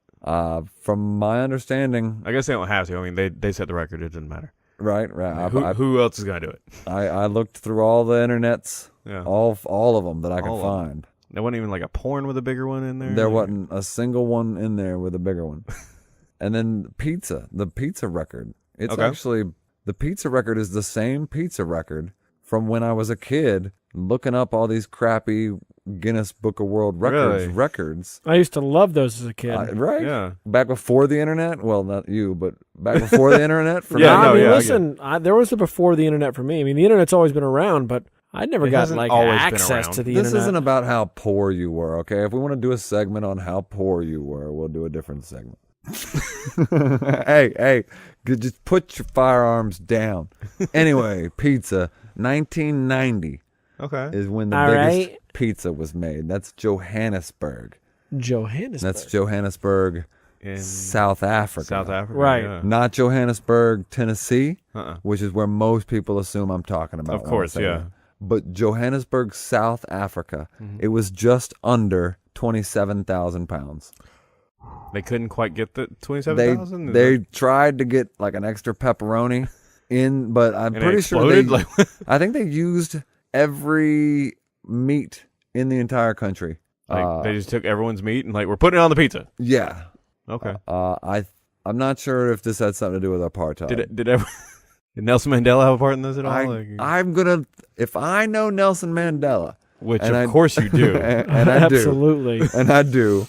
From my understanding...
I guess they don't have to. I mean, they set the record. It doesn't matter.
Right.
Who else is going to do it?
I looked through all the internets, all of them that I could find.
There wasn't even like a porn with a bigger one in there?
There wasn't a single one in there with a bigger one. And then the pizza record. It's actually, the pizza record is the same pizza record from when I was a kid looking up all these crappy Guinness Book of World records.
I used to love those as a kid.
Right?
Yeah.
Back before the internet. Well, not you, but back before the internet. For
listen, there was a before the internet for me. I mean, the internet's always been around, but I never got like access to the internet.
This isn't about how poor you were, okay? If we want to do a segment on how poor you were, we'll do a different segment. Hey, just put your firearms down. Anyway, pizza, 1990 is when the biggest pizza was made. That's Johannesburg. That's Johannesburg, in South Africa.
Right.
Yeah.
Not Johannesburg, Tennessee, which is where most people assume I'm talking about.
Of course, yeah.
That. But Johannesburg, South Africa, it was just under 27,000 pounds.
They couldn't quite get the 27,000?
They tried to get like an extra pepperoni in, but I'm pretty sure I think they used every meat in the entire country.
Like they just took everyone's meat and like, we're putting it on the pizza.
Yeah.
Okay.
I'm not sure if this had something to do with apartheid.
Did Nelson Mandela have a part in this at all?
I'm gonna, if I know Nelson Mandela,
which of course you do,
and I do,
absolutely,
and I do,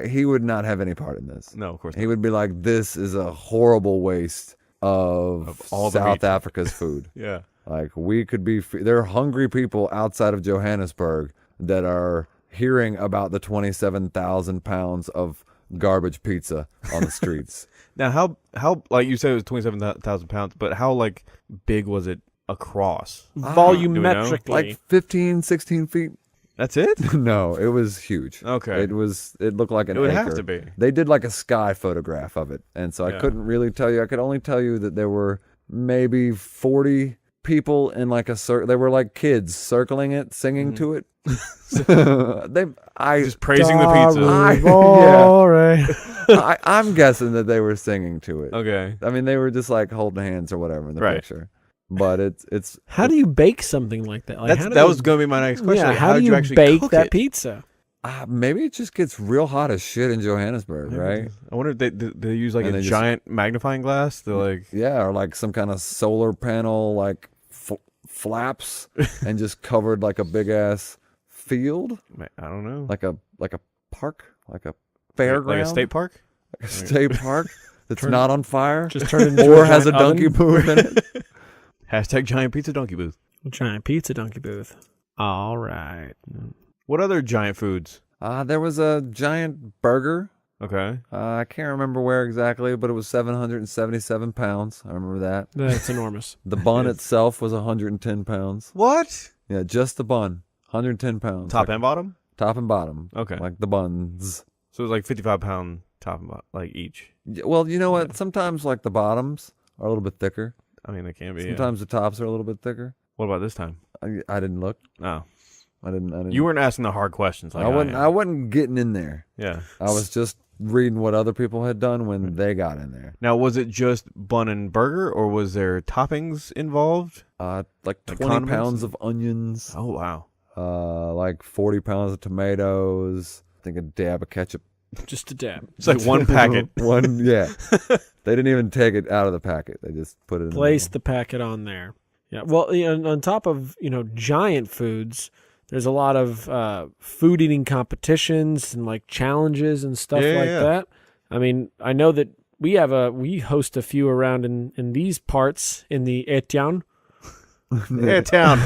he would not have any part in this.
No, of course not.
He would be like, this is a horrible waste of all South Africa's food.
Yeah,
like we could be. There are hungry people outside of Johannesburg that are hearing about the 27,000 pounds of garbage pizza on the streets.
Now, how like you said it was 27,000 pounds, but how like big was it across?
Volumetrically.
Like 15, 16 feet.
That's it?
No, it was huge.
Okay.
It looked like an acre.
It would have to be.
They did like a sky photograph of it, and so I couldn't really tell you. I could only tell you that there were maybe 40 people in like a circle. They were like kids circling it, singing to it.
Just praising the pizza.
I'm guessing that they were singing to it.
Okay.
I mean, they were just like holding hands or whatever in the picture. But it's.
How do you bake something like that? Like,
that was going to be my next question.
Yeah,
like,
how do you
actually
bake
cook
that pizza?
Maybe it just gets real hot as shit in Johannesburg, right?
I wonder if they use like a giant magnifying glass to like.
Yeah, or like some kind of solar panel like flaps and just covered like a big ass field.
I don't know.
Like a park, like a fairground,
like a state park.
Like a state park that's not on fire.
Just turn into
or has a donkey booth in it.
Hashtag giant pizza donkey booth.
Giant pizza donkey booth. All right.
What other giant foods?
There was a giant burger.
Okay.
I can't remember where exactly, but it was 777 pounds. I remember that.
That's enormous.
The bun itself was 110 pounds.
What?
Yeah, just the bun. 110 pounds.
Top and bottom?
Top and bottom.
Okay.
Like the buns.
So it was like 55-pound top and bottom, like each.
Yeah, well, you know what? Sometimes like the bottoms are a little bit thicker.
I mean, they can be.
Sometimes the tops are a little bit thicker.
What about this time?
I didn't look.
Oh.
I didn't.
You weren't asking the hard questions. Like
I wasn't getting in there.
Yeah.
I was just reading what other people had done when they got in there.
Now, was it just bun and burger, or was there toppings involved?
Like 20 pounds of onions.
Oh, wow.
Like 40 pounds of tomatoes. I think a dab of ketchup.
Just a dab.
It's like one packet.
Yeah. They didn't even take it out of the packet. They just put it in
the packet on there. Yeah. Well, on top of, giant foods, there's a lot of food eating competitions and like challenges and stuff that. I mean, I know that we host a few around in these parts in the A-Town.
A-Town.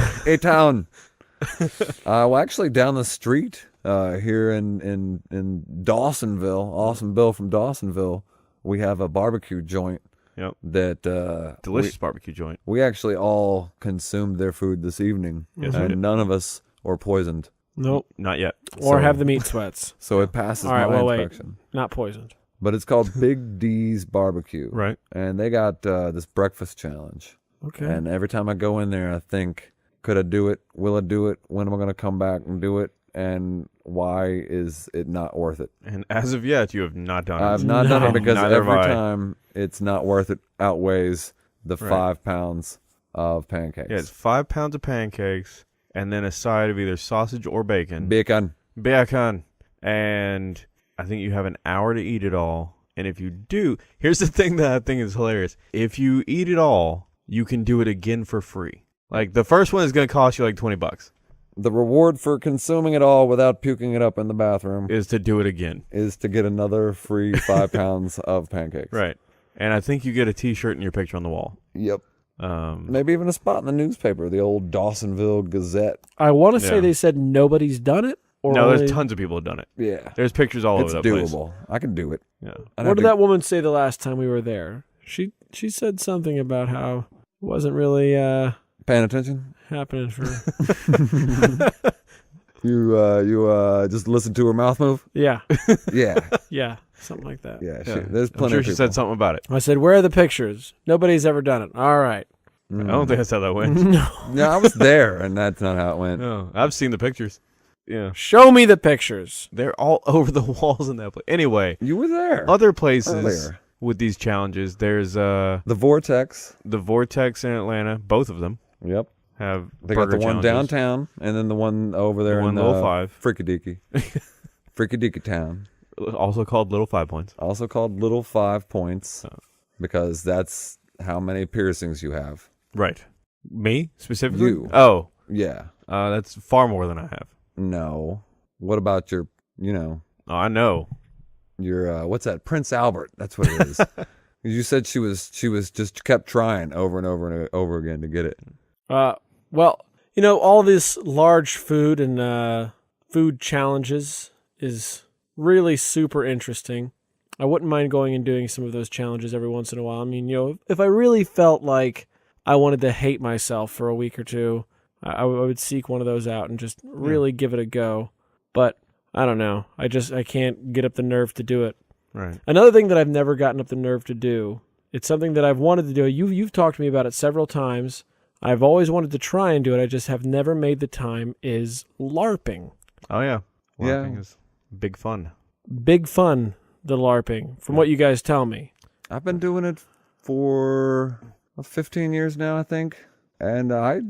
Well, actually down the street here in Dawsonville, Awesome Bill from Dawsonville, we have a barbecue joint.
Yep.
That
delicious barbecue joint.
We actually all consumed their food this evening, and none of us were poisoned.
Nope.
Not yet.
Or
So-
have the meat sweats.
So it passes
All right,
my
well, wait.
inspection.
Not poisoned.
But it's called Big D's Barbecue.
Right.
And they got this breakfast challenge.
Okay.
And every time I go in there, I think, could I do it? Will I do it? When am I going to come back and do it? And why is it not worth it?
And as of yet, you have not done it.
I've not done it
No.
because
Neither
every
have I.
time it's not worth it outweighs the
Right.
5 pounds of pancakes.
Yeah, it's 5 pounds of pancakes and then a side of either sausage or bacon.
Bacon.
Bacon. And I think you have an hour to eat it all. And if you do, here's the thing that I think is hilarious. If you eat it all, you can do it again for free. Like the first one is going to cost you like $20
The reward for consuming it all without puking it up in the bathroom
is to do it again.
is to get another free 5 pounds of pancakes.
Right. And I think you get a t-shirt and your picture on the wall.
Yep.
Um,
Maybe even a spot in the newspaper, the old Dawsonville Gazette.
I want to say
Yeah.
they said nobody's done it. Or
no, there's
only-
tons of people who have done it.
Yeah.
There's pictures all
It's
over that place.
doable. I can do it.
Yeah.
I'd
What
have
did
to-
that woman say the last time we were there? She said something about how it wasn't really
Paying attention?
happening for.
You just listen to her mouth move?
Yeah,
Yeah.
yeah, something like that.
Yeah.
Yeah.
There's
I'm
plenty
sure
of
she
people.
said something about it.
I said, "Where are the pictures? Nobody's ever done it." All right.
I don't think that's how that went.
No.
No, I was there, and that's not how it went.
No, I've seen the pictures. Yeah.
Show me the pictures.
They're all over the walls in that place. Anyway,
You were there.
other places
Earlier.
with these challenges, there's
The Vortex.
the Vortex in Atlanta. Both of them
Yep.
have
They got
burger
the one
challenges.
downtown, and then the one over there
The one
in
Little Five.
Freaky Deaky Town.
Also called Little 5 Points.
Also called Little 5 Points,
Oh.
because that's how many piercings you have.
Right. Me specifically?
You.
Oh,
Yeah.
that's far more than I have.
No. What about your,
Oh, I know.
your what's that? Prince Albert. That's what it is. You said she was just kept trying over and over and over again to get it.
Well, all this large food and food challenges is really super interesting. I wouldn't mind going and doing some of those challenges every once in a while. I mean, if I really felt like I wanted to hate myself for a week or two, I would seek one of those out and just really give it a go. But I don't know. I can't get up the nerve to do it.
Right.
Another thing that I've never gotten up the nerve to do, it's something that I've wanted to do. You've talked to me about it several times. I've always wanted to try and do it. I just have never made the time, is LARPing.
Oh, yeah.
Yeah.
LARPing is big fun.
Big fun, the LARPing, from what you guys tell me.
I've been doing it for 15 years now, I think, and I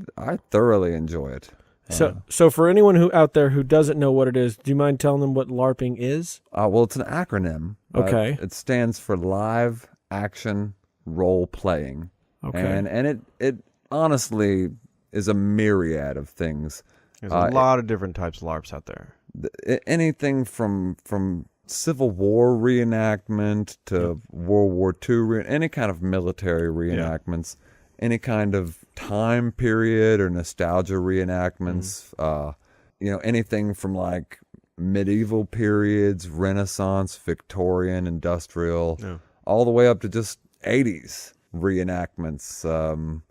thoroughly enjoy it.
So for anyone who out there who doesn't know what it is, do you mind telling them what LARPing is?
Well, it's an acronym.
Okay.
It stands for Live Action Role Playing.
Okay.
And it honestly is a myriad of things.
There's a lot of different types of LARPs out there.
Anything from Civil War reenactment to World War II, any kind of military reenactments, any kind of time period or nostalgia reenactments, anything from like medieval periods, Renaissance, Victorian, industrial, all the way up to just 80s reenactments.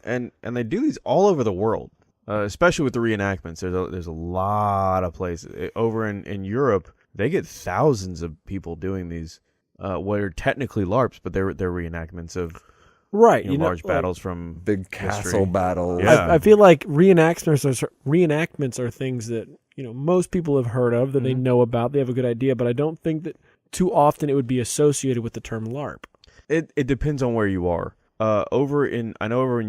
And they do these all over the world, especially with the reenactments. There's a lot of places over in Europe. They get thousands of people doing these, what are technically LARPs, but they're reenactments of
Right.
large battles from
Big castle
history.
battles.
Yeah.
I feel like reenactments are things that most people have heard of, that they know about, they have a good idea, but I don't think that too often it would be associated with the term LARP.
It depends on where you are. Over in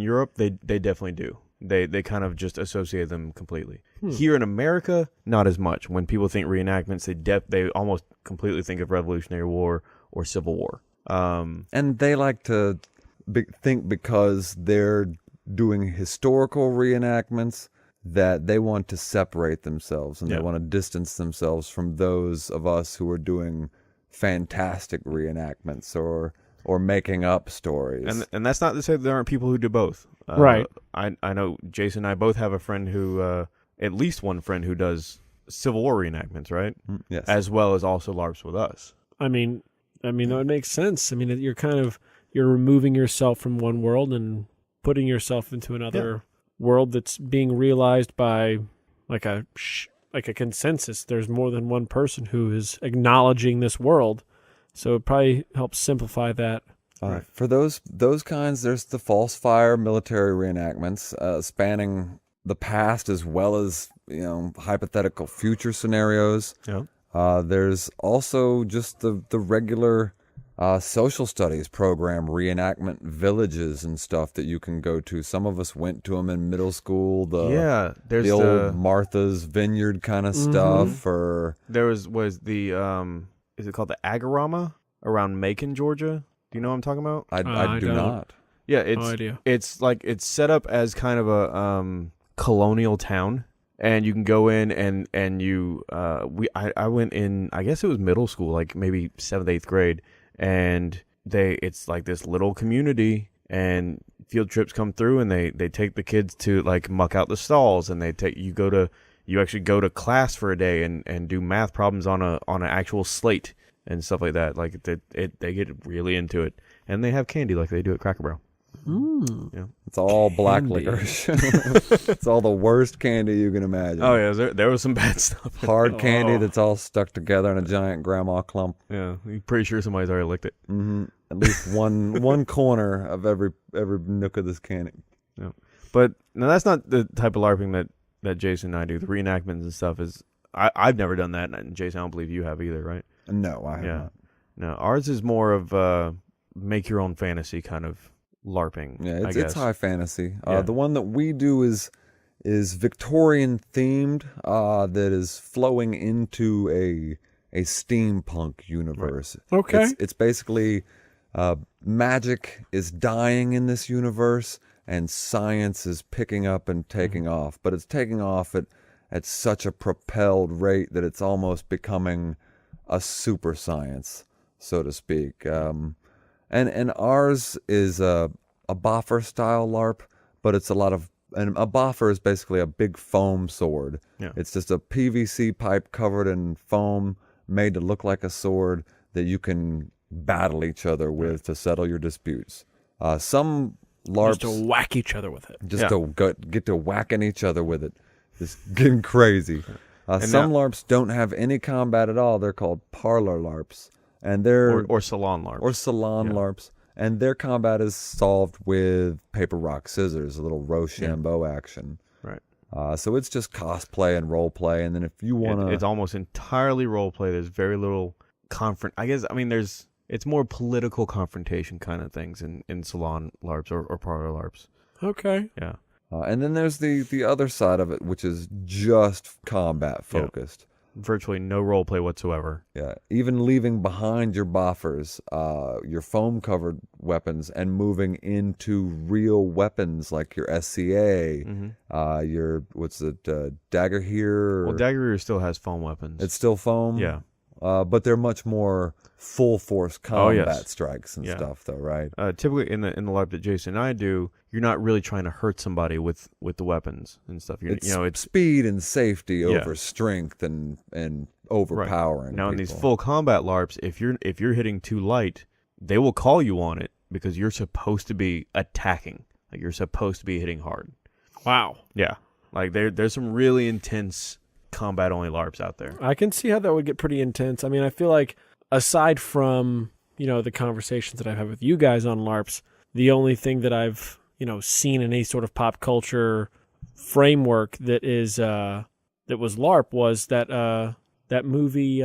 Europe, they definitely do. They kind of just associate them completely. Here in America, not as much. When people think reenactments, they almost completely think of Revolutionary War or Civil War.
And they like to think because they're doing historical reenactments that they want to separate themselves and they want to distance themselves from those of us who are doing fantastic reenactments or making up stories.
And that's not to say that there aren't people who do both.
Right.
I know Jason and I both have a friend who, at least one friend who does Civil War reenactments, right?
Yes.
As well as also LARPs with us.
I mean, that makes sense. I mean, you're removing yourself from one world and putting yourself into another world that's being realized by like a like a consensus. There's more than one person who is acknowledging this world, so it probably helps simplify that.
For those kinds, there's the false fire military reenactments spanning the past as well as hypothetical future scenarios.
Yeah.
There's also just the regular social studies program reenactment villages and stuff that you can go to. Some of us went to them in middle school.
There's
the old Martha's Vineyard kind of stuff. Or
there was the is it called the Agorama around Macon, Georgia? Do you know what I'm talking about?
I do not.
Yeah, it's
No idea.
It's like it's set up as kind of a colonial town, and you can go in and you I went in, I guess it was middle school, like maybe 7th, 8th grade, and it's like this little community, and field trips come through, and they take the kids to like muck out the stalls, and you actually go to class for a day and do math problems on an actual slate and stuff like that. Like they get really into it, and they have candy like they do at Cracker Barrel. Yeah.
It's all black licorice. It's all the worst candy you can imagine.
Oh yeah, there was some bad stuff.
Hard candy that's all stuck together in a giant grandma clump.
Yeah, you're pretty sure somebody's already licked it.
Mm-hmm. At least one corner of every nook of this candy.
Yeah, but no, that's not the type of LARPing that Jason and I do. The reenactments and stuff is I've never done that, and Jason, I don't believe you have either, right?
No, I have not.
No, ours is more of make your own fantasy kind of LARPing.
Yeah,
it's
high fantasy.
Yeah.
The one that we do is Victorian themed. That is flowing into a steampunk universe.
Right. Okay,
it's basically magic is dying in this universe, and science is picking up and taking off. But it's taking off at such a propelled rate that it's almost becoming a super science, so to speak. And ours is a boffer style LARP, but it's and a boffer is basically a big foam sword.
Yeah.
It's just a PVC pipe covered in foam, made to look like a sword that you can battle each other with to settle your disputes. Some LARPs
just to whack each other with it.
To get to whacking each other with it, just getting crazy. Some LARPs don't have any combat at all. They're called parlor LARPs. And they're
or salon LARPs.
Or salon LARPs. And their combat is solved with paper, rock, scissors, a little Rochambeau action.
Right.
So it's just cosplay and role play. And then if you want to...
It's almost entirely role play. There's very little it's more political confrontation kind of things in salon LARPs or parlor LARPs.
Okay.
Yeah.
And then there's the other side of it, which is just combat focused.
Yeah. Virtually no role play whatsoever.
Yeah, even leaving behind your boffers, your foam-covered weapons, and moving into real weapons like your SCA, your Dagger here.
Well, Dagger here still has foam weapons.
It's still foam.
Yeah,
but they're much more full-force combat strikes and stuff, though, right?
Typically, in the LARP that Jason and I do, you're not really trying to hurt somebody with the weapons and stuff.
It's speed and safety over strength and overpowering.
Right. Now, in these full combat LARPs, if you're hitting too light, they will call you on it because you're supposed to be attacking. Like you're supposed to be hitting hard.
Wow.
Yeah. Like there's some really intense combat only LARPs out there.
I can see how that would get pretty intense. I mean, I feel like aside from, the conversations that I've had with you guys on LARPs, the only thing that I've, seen in any sort of pop culture framework that is that was LARP was that movie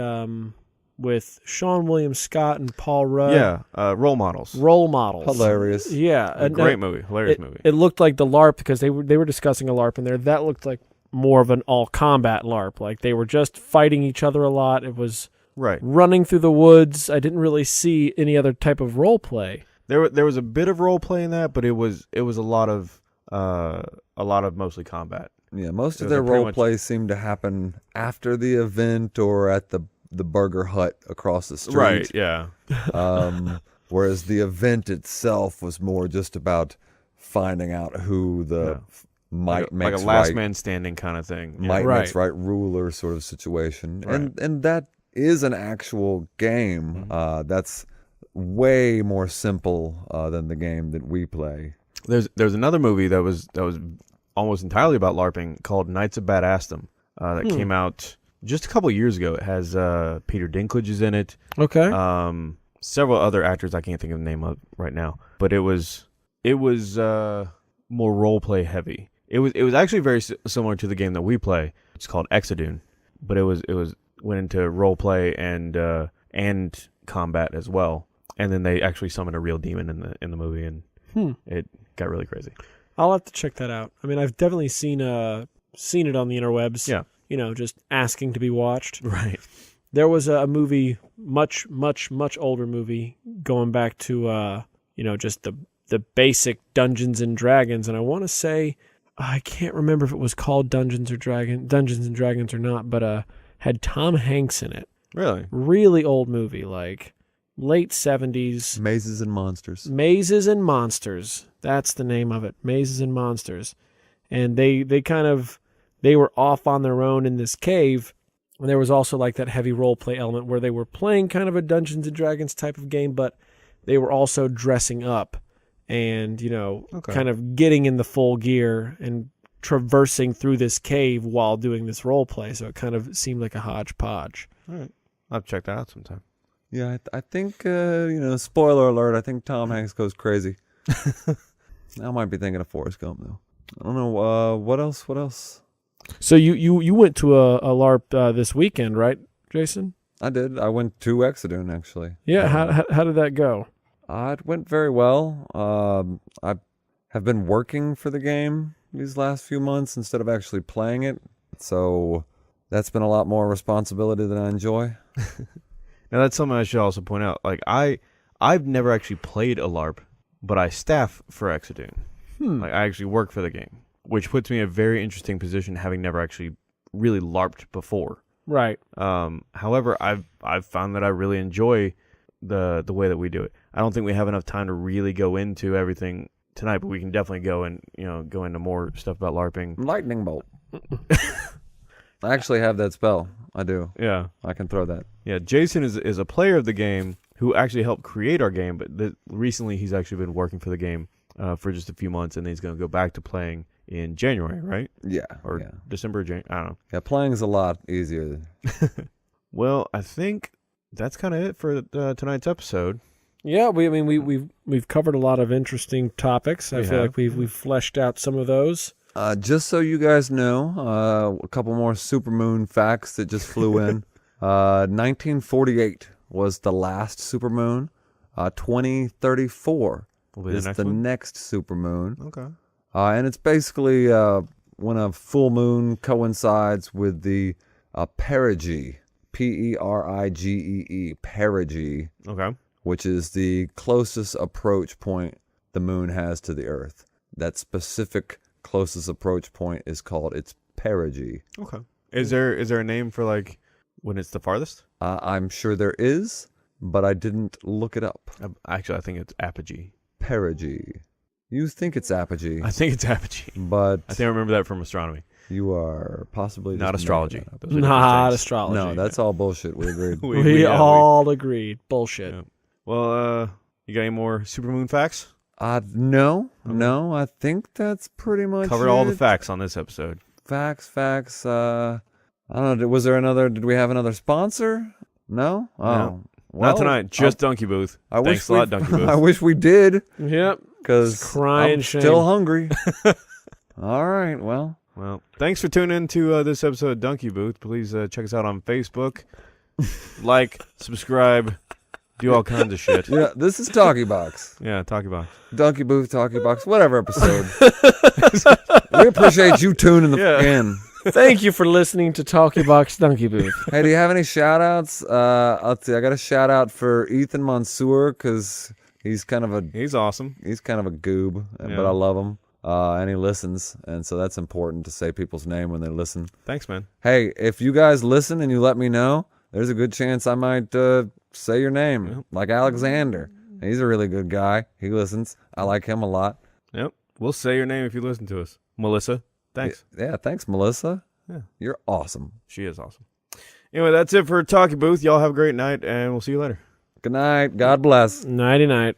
with Sean William Scott and Paul Rudd.
Yeah, Role Models.
Role Models.
Hilarious.
Yeah.
Great movie. Hilarious movie.
It looked like the LARP because they were discussing a LARP in there. That looked like more of an all-combat LARP. Like they were just fighting each other a lot. It was running through the woods. I didn't really see any other type of role play.
There was a bit of role play in that, but it was a lot of mostly combat.
Yeah, most of their role play seemed to happen after the event or at the Burger Hut across the street.
Right. Yeah.
Whereas the event itself was more just about finding out who the might makes
like a last man standing kind of thing.
Might makes right ruler sort of situation. Right. And that is an actual game. That's way more simple than the game that we play.
There's another movie that was almost entirely about LARPing called Knights of Badassdom. that came out just a couple years ago. It has Peter Dinklage is in it.
Okay.
Several other actors I can't think of the name of right now, but it was more role play heavy. It was actually very similar to the game that we play. It's called Exodune, but it went into role play and combat as well. And then they actually summoned a real demon in the movie, and it got really crazy.
I'll have to check that out. I mean, I've definitely seen it on the interwebs.
Yeah.
Just asking to be watched.
Right.
There was a movie, much, much, much older movie, going back to just the basic Dungeons and Dragons, and I want to say, I can't remember if it was called Dungeons and Dragons or not, but had Tom Hanks in it.
Really?
Really old movie, like late 70s.
Mazes and Monsters.
Mazes and Monsters. That's the name of it. Mazes and Monsters. And they were off on their own in this cave. And there was also like that heavy role play element where they were playing kind of a Dungeons and Dragons type of game, but they were also dressing up and, kind of getting in the full gear and traversing through this cave while doing this role play. So it kind of seemed like a hodgepodge.
All right. I'll have to check that out sometime.
Yeah, I think, spoiler alert, I think Tom Hanks goes crazy. I might be thinking of Forrest Gump, though. I don't know. What else?
So you went to a LARP this weekend, right, Jason?
I did. I went to Exodune, actually.
Yeah, how did that go?
It went very well. I have been working for the game these last few months instead of actually playing it. So that's been a lot more responsibility than I enjoy.
Now, that's something I should also point out. Like, I've never actually played a LARP, but I staff for Exodune. Like, I actually work for the game, which puts me in a very interesting position, having never actually really LARPed before.
Right.
However, I've found that I really enjoy the way that we do it. I don't think we have enough time to really go into everything tonight, but we can definitely go into more stuff about LARPing.
Lightning bolt. I actually have that spell. I do.
Yeah.
I can throw that.
Yeah, Jason is a player of the game who actually helped create our game, but recently he's actually been working for the game for just a few months, and then he's going to go back to playing in January, right?
Yeah.
Or
yeah.
December, I don't know.
Yeah, playing's a lot easier.
Well, I think that's kind of it for tonight's episode.
Yeah, we've covered a lot of interesting topics. I feel like we've fleshed out some of those.
Just so you guys know, a couple more supermoon facts that just flew in. 1948 was the last supermoon. 2034 is the next supermoon.
Okay.
And it's basically when a full moon coincides with the perigee, Perigee, perigee.
Okay.
Which is the closest approach point the moon has to the Earth. That specific closest approach point is called its perigee.
Okay. Is there a name for like when it's the farthest?
I'm sure there is, but I didn't look it up.
Actually, I think it's apogee.
Perigee. You think it's apogee.
I think it's apogee.
But
I think I remember that from astronomy.
You are possibly
not astrology.
Not astrology.
No, that's all bullshit. We agreed.
we all agreed. Bullshit.
Yeah. Well, you got any more supermoon facts?
No. I think that's pretty much
covered all the facts on this episode.
Facts. I don't know. Was there another? Did we have another sponsor? No. Oh,
no.
Well,
not tonight. Just Donkey Booth. Thanks a lot, Donkey Booth.
I wish we did.
Yep.
Because I'm still hungry. All right. Well,
thanks for tuning in to this episode of Donkey Booth. Please check us out on Facebook. Like, subscribe. Do all kinds of shit.
Yeah, this is TalkyBox.
Yeah, TalkyBox.
Donkey Booth, TalkyBox, whatever episode. We appreciate you tuning in.
Thank you for listening to TalkyBox Donkey Booth.
Hey, do you have any shout-outs? Let's see. I got a shout-out for Ethan Mansour because he's
awesome.
He's kind of a goob, but I love him. And he listens, and so that's important to say people's name when they listen.
Thanks, man.
Hey, if you guys listen and you let me know, there's a good chance I might say your name, like Alexander. He's a really good guy. He listens. I like him a lot.
Yep. We'll say your name if you listen to us. Melissa, thanks.
Yeah, thanks, Melissa.
Yeah.
You're awesome.
She is awesome. Anyway, that's it for Talky Booth. Y'all have a great night, and we'll see you later.
Good night. God bless.
Nighty-night.